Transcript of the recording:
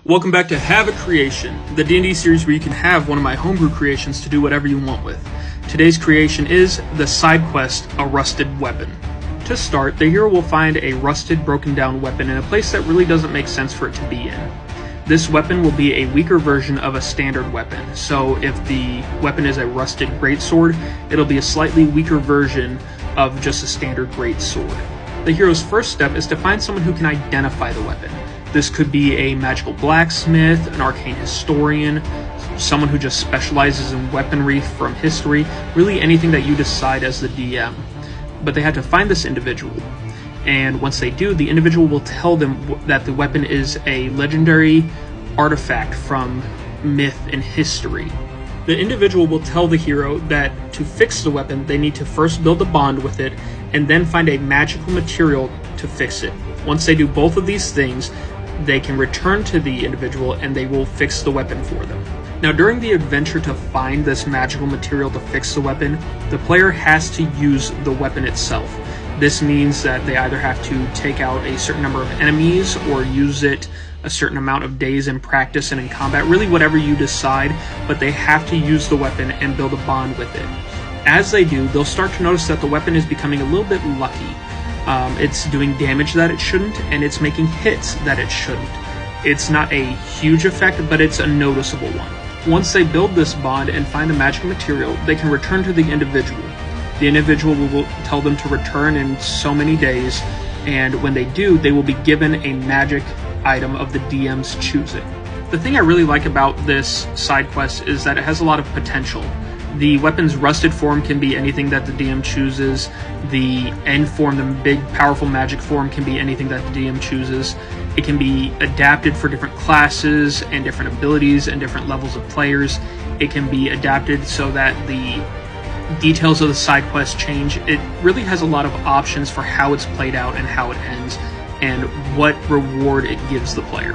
Welcome back to Have a Creation, the D&D series where you can have one of my homebrew creations to do whatever you want with. Today's creation is the side quest, A Rusted Weapon. To start, the hero will find a rusted, broken down weapon in a place that really doesn't make sense for it to be in. This weapon will be a weaker version of a standard weapon, so if the weapon is a rusted greatsword, it'll be a slightly weaker version of just a standard greatsword. The hero's first step is to find someone who can identify the weapon. This could be a magical blacksmith, an arcane historian, someone who just specializes in weaponry from history, really anything that you decide as the DM. But they have to find this individual, and once they do, the individual will tell them that the weapon is a legendary artifact from myth and history. The individual will tell the hero that to fix the weapon, they need to first build a bond with it, and then find a magical material to fix it. Once they do both of these things, they can return to the individual and they will fix the weapon for them. Now, during the adventure to find this magical material to fix the weapon, the player has to use the weapon itself. This means that they either have to take out a certain number of enemies or use it a certain amount of days in practice and in combat, really whatever you decide, but they have to use the weapon and build a bond with it. As they do, they'll start to notice that the weapon is becoming a little bit lucky. It's doing damage that it shouldn't, and it's making hits that it shouldn't. It's not a huge effect, but it's a noticeable one. Once they build this bond and find the magic material, they can return to the individual. The individual will tell them to return in so many days, and when they do, they will be given a magic item of the DM's choosing. The thing I really like about this side quest is that it has a lot of potential. The weapon's rusted form can be anything that the DM chooses. The end form, the big, powerful magic form, can be anything that the DM chooses. It can be adapted for different classes and different abilities and different levels of players. It can be adapted so that the details of the side quest change. It really has a lot of options for how it's played out and how it ends and what reward it gives the player.